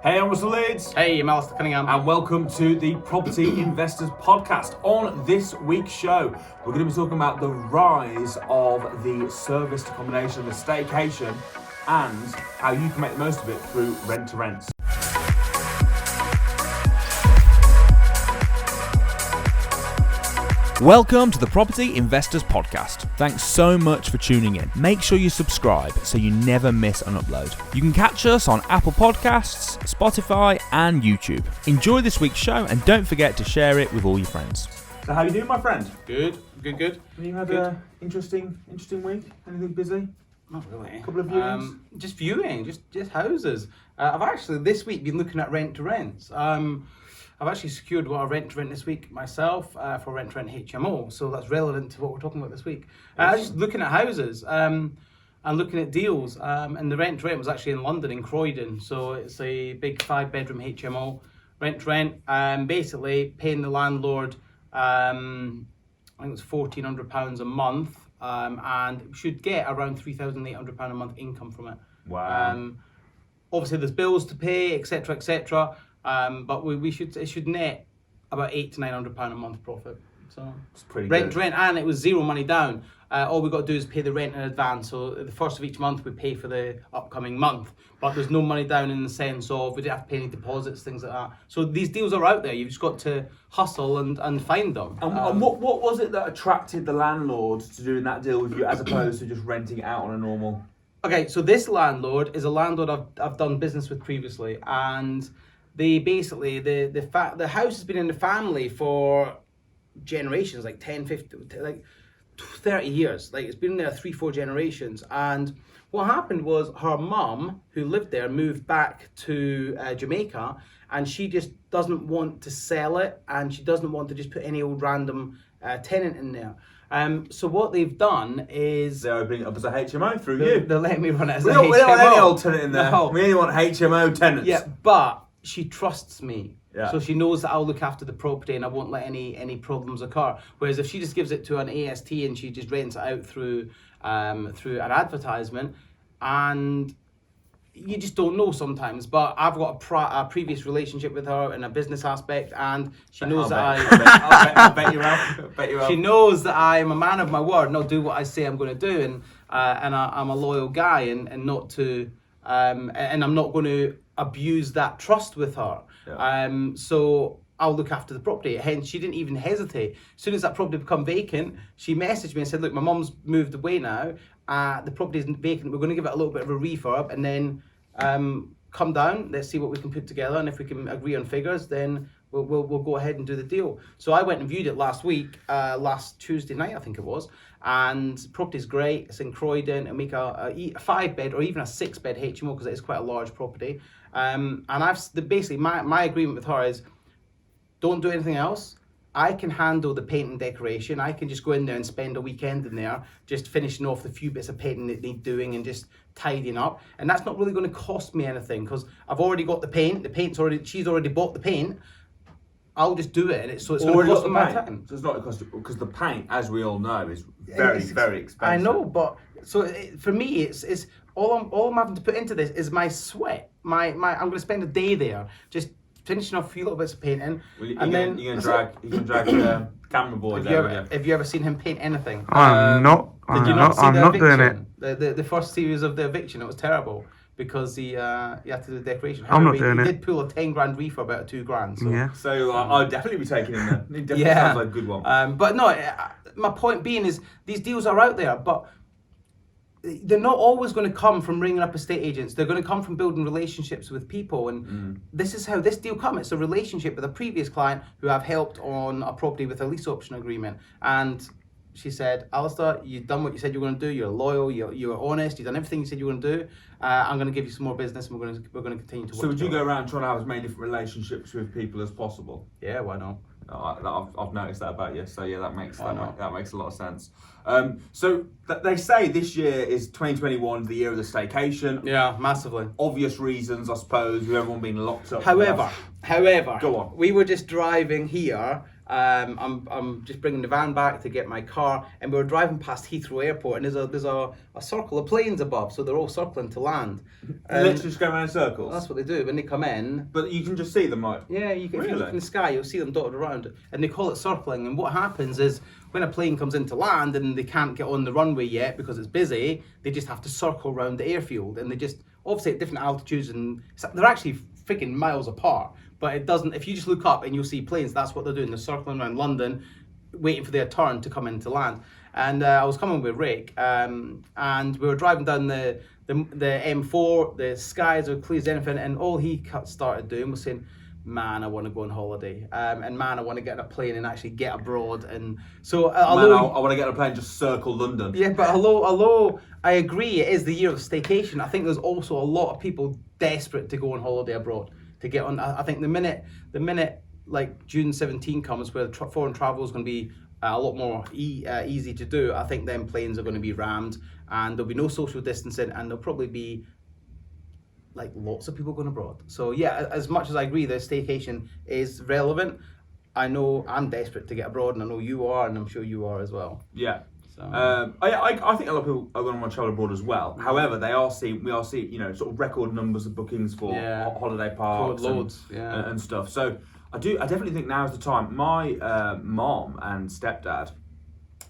Hey, I'm Russell Leeds. Hey, I'm Alistair Cunningham. And welcome to the Property Investors Podcast. On this week's show, we're going to be talking about the rise of the serviced accommodation, the staycation, and how you can make the most of it through rent-to-rents. Welcome to the Property Investors Podcast. Thanks so much for tuning in. Make sure you subscribe so you never miss an upload. You can catch us on Apple Podcasts, Spotify and YouTube. Enjoy this week's show and don't forget to share it with all your friends. So how you doing, my friend? Good. Have you had an interesting week? Anything busy? Not really. A couple of viewings? Just viewing, just houses. I've actually this week been looking at rent-to-rents. I've actually secured a rent-to-rent this week myself for rent-to-rent HMO, so that's relevant to what we're talking about this week. I was just looking at houses and looking at deals, and the rent-to-rent was actually in London, in Croydon, so it's a big 5-bedroom HMO rent-to-rent, basically paying the landlord, I think it was £1,400 a month, and should get around £3,800 a month income from it. Wow. Obviously, there's bills to pay, etc., etc. But it should net about £800 to £900 a month profit. So it's pretty rent good. to rent, and it was zero money down. All we've got to do is pay the rent in advance. So the first of each month we pay for the upcoming month, but there's no money down in the sense of we don't have to pay any deposits, things like that. So these deals are out there. You've just got to hustle and find them. And what was it that attracted the landlord to doing that deal with you as opposed to just renting it out on a normal? Okay, so this landlord is a landlord I've done business with previously, and they basically the house has been in the family for generations, like 10, 50, like 30 years. Like it's been there 3-4 generations. And what happened was her mum, who lived there, moved back to Jamaica, and she just doesn't want to sell it, and she doesn't want to just put any old random tenant in there. So what they've done is They're opening it up as a HMO through you. They'll let me run it as We a don't HMO. want any old tenant in there. No. We only want HMO tenants. Yeah, but she trusts me. Yeah. So she knows that I'll look after the property and I won't let any problems occur. Whereas if she just gives it to an AST and she just rents it out through an advertisement, and you just don't know sometimes. But I've got a previous relationship with her in a business aspect, and she knows I'll bet you will. She knows that I'm a man of my word, and I'll do what I say I'm going to do, and I'm a loyal guy, and not to and I'm not going to abuse that trust with her. Yeah. So I'll look after the property. Hence, she didn't even hesitate. As soon as that property become vacant, she messaged me and said, "Look, my mum's moved away now. The property isn't vacant. We're going to give it a little bit of a refurb, and then come down. Let's see what we can put together, and if we can agree on figures, then we'll go ahead and do the deal." So I went and viewed it last week, last Tuesday night, I think it was. And the property's great. It's in Croydon. It'll make a 5-bed or even a 6-bed HMO because it is quite a large property. And basically my agreement with her is, don't do anything else. I can handle the paint and decoration. I can just go in there and spend a weekend in there, just finishing off the few bits of painting that need doing and just tidying up. And that's not really going to cost me anything because I've already got the paint. She's already bought the paint. I'll just do it, and it's going to cost me my time. So it's not because the paint, as we all know, is very expensive. I know, but for me, it's all I'm having to put into this is my sweat. I'm going to spend a day there just finishing off a few little bits of painting, You're going to drag the camera boy there. Have you ever seen him paint anything? I'm not doing it. The first series of the eviction, it was terrible because he had to do the decoration. I'm not doing it. He did pull a 10 grand refurb out of 2 grand. So. Yeah. So I'll definitely be taking him there. He definitely sounds like a good one. But no, my point being is these deals are out there, but they're not always going to come from ringing up estate agents. They're going to come from building relationships with people, and this is how this deal comes. It's a relationship with a previous client who I've helped on a property with a lease option agreement, and she said, "Alistair, you've done what you said you were going to do. You're loyal. You're honest. You've done everything you said you were going to do. I'm going to give you some more business, and we're going to continue to work." So would you go around trying to have as many different relationships with people as possible? Yeah, why not? I've noticed that about you. So yeah, that makes a lot of sense. So they say this year is 2021, the year of the staycation. Yeah, massively. Obvious reasons, I suppose, with everyone being locked up. However, go on. We were just driving here I'm just bringing the van back to get my car, and we were driving past Heathrow Airport, and there's a circle of planes above, so they're all circling to land. Literally just going around in circles. That's what they do when they come in. But you can just see them, like. Yeah, you can. If you Really? look in the sky, you'll see them dotted around, and they call it circling. And what happens is when a plane comes into land and they can't get on the runway yet because it's busy, they just have to circle around the airfield, and they just obviously at different altitudes, and they're actually freaking miles apart. But it doesn't. If you just look up and you'll see planes, that's what they're doing. They're circling around London, waiting for their turn to come into land. And I was coming with Rick, and we were driving down the M4. The skies are clear as anything, and all he started doing was saying, "Man, I want to go on holiday, and man, I want to get on a plane and actually get abroad." And so, I want to get on a plane and just circle London. Yeah, but although I agree, it is the year of staycation. I think there's also a lot of people desperate to go on holiday abroad. To get on, I think the minute like June 17 comes, where foreign travel is going to be a lot more easy to do, I think then planes are going to be rammed, and there'll be no social distancing, and there'll probably be like lots of people going abroad. So yeah, as much as I agree that staycation is relevant, I know I'm desperate to get abroad, and I know you are, and I'm sure you are as well. Yeah. So. I think a lot of people are going to want to travel abroad as well. However, we are seeing, sort of record numbers of bookings for holiday parks and stuff. So I definitely think now is the time. My mom and stepdad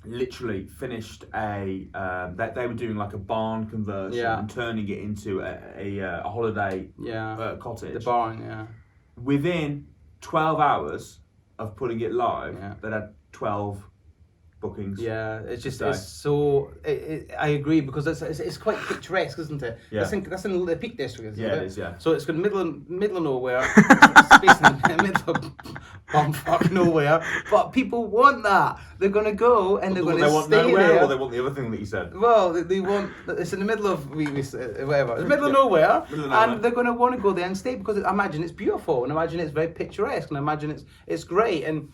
literally finished they were doing like a barn conversion and turning it into a holiday cottage. The barn, Within 12 hours of putting it live, they had 12 bookings. Yeah, it's just it's so. I agree, because it's quite picturesque, isn't it? Yeah. That's in the Peak District, isn't it? Yeah, it is. Yeah. So it's got middle of nowhere, space in the middle of bumfuck nowhere. But people want that. They're gonna go and they're gonna stay nowhere, there. or they want the other thing that you said. Well, they want. It's in the middle of whatever. It's middle of nowhere, and they're gonna want to go there and stay, because I imagine it's beautiful, and I imagine it's very picturesque, and I imagine it's great. And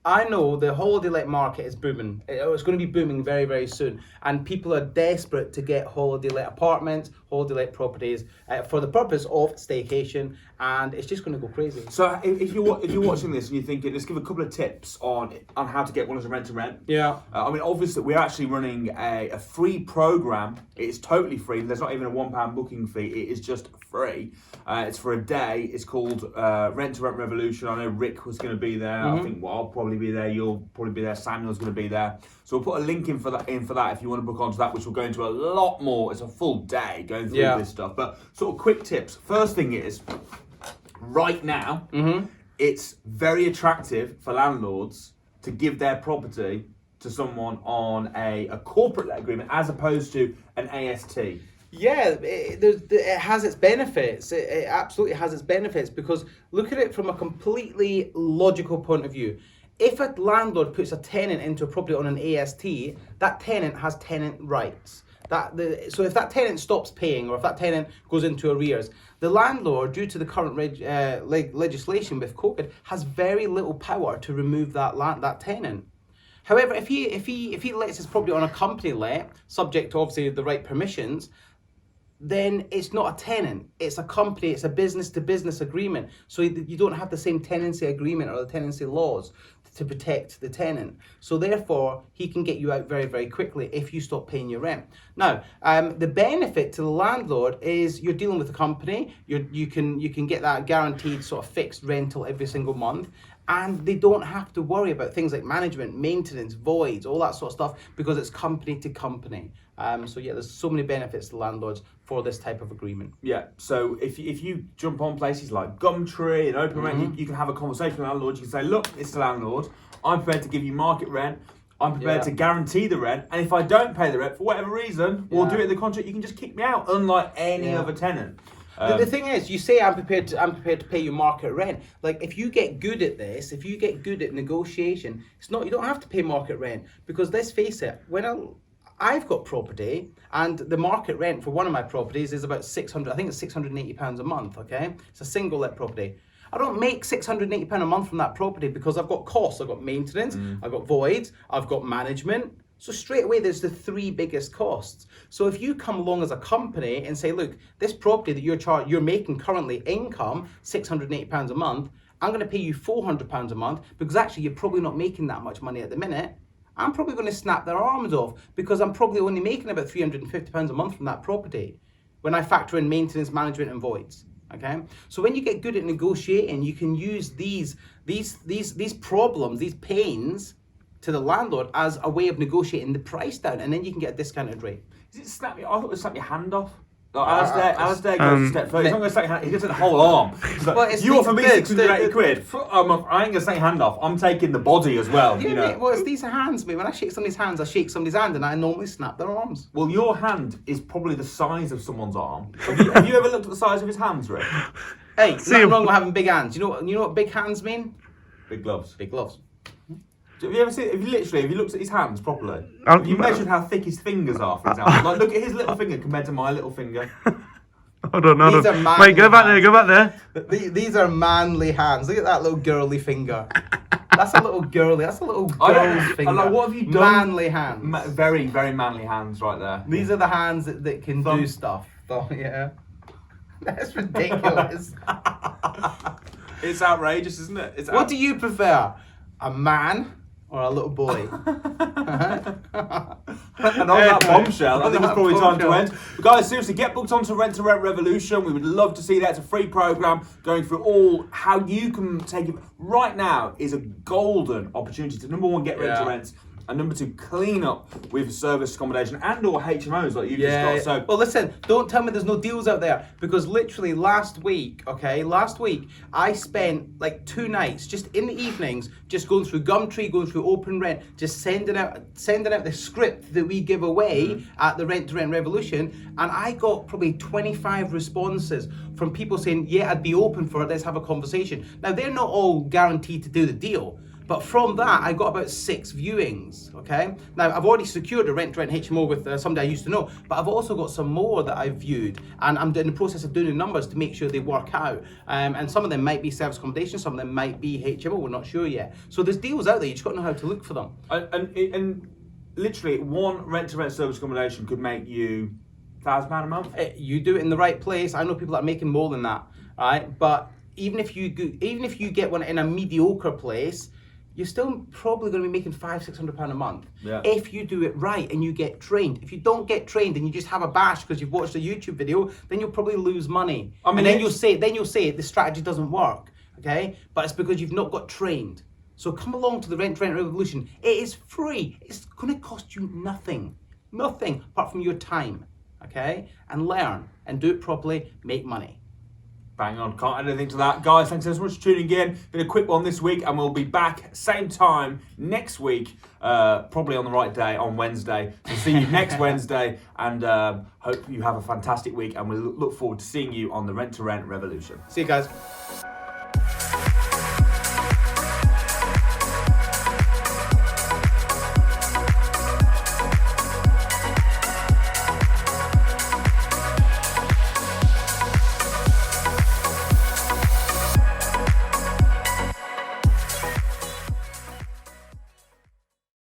I know the holiday let market is booming. It's going to be booming very, very soon. And people are desperate to get holiday let apartments, holiday let properties for the purpose of staycation. And it's just going to go crazy. So if you're watching this and you're thinking, let's give a couple of tips on how to get one as a rent to rent. Yeah. I mean, obviously, we're actually running a free program. It's totally free. There's not even a £1 booking fee. It is just free. It's for a day. It's called Rent to Rent Revolution. I know Rick was going to be there. I think I'll probably be there. You'll probably be there. Samuel's going to be there. So we'll put a link in for that if you want to book onto that, which will go into a lot more. It's a full day going through this stuff. But sort of quick tips. First thing is, right now, it's very attractive for landlords to give their property to someone on a corporate let agreement as opposed to an AST. Yeah, it has its benefits. It absolutely has its benefits, because look at it from a completely logical point of view. If a landlord puts a tenant into a property on an AST, that tenant has tenant rights. So if that tenant stops paying, or if that tenant goes into arrears, the landlord, due to the current legislation with COVID, has very little power to remove that tenant. However, if he lets his property on a company let, subject to obviously the right permissions, then it's not a tenant, it's a company, it's a business-to-business agreement. So you don't have the same tenancy agreement or the tenancy laws to protect the tenant. So therefore, he can get you out very, very quickly if you stop paying your rent. Now, the benefit to the landlord is you're dealing with a company, you can get that guaranteed sort of fixed rental every single month, and they don't have to worry about things like management, maintenance, voids, all that sort of stuff, because it's company to company. So yeah, there's so many benefits to landlords for this type of agreement. Yeah, so if you jump on places like Gumtree and Open Rent, you can have a conversation with landlords. You can say, look, it's the landlord. I'm prepared to give you market rent. I'm prepared to guarantee the rent. And if I don't pay the rent for whatever reason, we'll do it in the contract. You can just kick me out, unlike any other tenant. The thing is, you say I'm prepared to pay you market rent. Like, if you get good at this, if you get good at negotiation, you don't have to pay market rent, because let's face it, I've got property, and the market rent for one of my properties is about £680 a month, okay? It's a single let property. I don't make £680 a month from that property, because I've got costs. I've got maintenance, I've got voids, I've got management. So straight away, there's the 3 biggest costs. So if you come along as a company and say, look, this property that you're making currently income, £680 a month, I'm going to pay you £400 a month because actually you're probably not making that much money at the minute. I'm probably going to snap their arms off because I'm probably only making about £350 a month from that property when I factor in maintenance, management and voids. Okay, so when you get good at negotiating, you can use these problems, these pains to the landlord as a way of negotiating the price down, and then you can get a discounted rate. Is it snap? I thought it was snap your hand off. Like, Alistair goes a step further. He's not going to snap your hand. He's going to take the whole arm. He's like, Well, you offer me 680 quid. I ain't going to snap your hand off. I'm taking the body as well. Yeah, you know. mate, well, it's these hands, mate. When I shake somebody's hands, I shake somebody's hand, and I normally snap their arms. Well, your hand is probably the size of someone's arm. Have you ever looked at the size of his hands, Rick? Hey, nothing wrong with having big hands. You know what big hands mean? Big gloves. Big gloves. Have you ever seen? Have you looked at his hands properly? I'll- You measured how thick his fingers are, for example. Like, look at his little finger compared to my little finger. Hold on. These are manly Wait, go back there. These are manly hands. Look at that little girly finger. That's a little girl's finger. Like, what have you done? Manly hands. Very, very manly hands right there. These are the hands that can do stuff. Oh, yeah. That's ridiculous. It's outrageous, isn't it? What do you prefer? A man or a little boy? And on that bombshell, I think it's probably time to end. But guys, seriously, get booked onto Rent to Rent Revolution. We would love to see that. It's a free program going through all how you can take it. Right now is a golden opportunity to, number one, get Rent to Rent. And number 2, clean up with service accommodation and or HMOs like you've just got. So, well, listen, don't tell me there's no deals out there, because literally last week I spent like 2 nights just in the evenings just going through Gumtree, going through Open Rent, just sending out the script that we give away at the Rent to Rent Revolution, and I got probably 25 responses from people saying, yeah, I'd be open for it, let's have a conversation. Now, they're not all guaranteed to do the deal, but from that, I got about 6 viewings, okay? Now, I've already secured a rent-to-rent HMO with somebody I used to know, but I've also got some more that I've viewed, and I'm in the process of doing the numbers to make sure they work out. And some of them might be service accommodation, some of them might be HMO, we're not sure yet. So there's deals out there, you just got to know how to look for them. And literally, one rent-to-rent service accommodation could make you £1,000 a month. You do it in the right place. I know people that are making more than that, right? But even if you get one in a mediocre place, you're still probably going to be making £500-600 a month if you do it right and you get trained. If you don't get trained and you just have a bash because you've watched a YouTube video, then you'll probably lose money. I mean, and then you'll say the strategy doesn't work, okay? But it's because you've not got trained. So come along to the Rent to Rent Revolution. It is free. It's going to cost you nothing apart from your time, okay? And learn and do it properly. Make money. Bang on, can't add anything to that. Guys, thanks so much for tuning in. Been a quick one this week, and we'll be back same time next week, probably on the right day, on Wednesday. So see you next Wednesday, and hope you have a fantastic week, and we look forward to seeing you on the Rent to Rent Revolution. See you guys.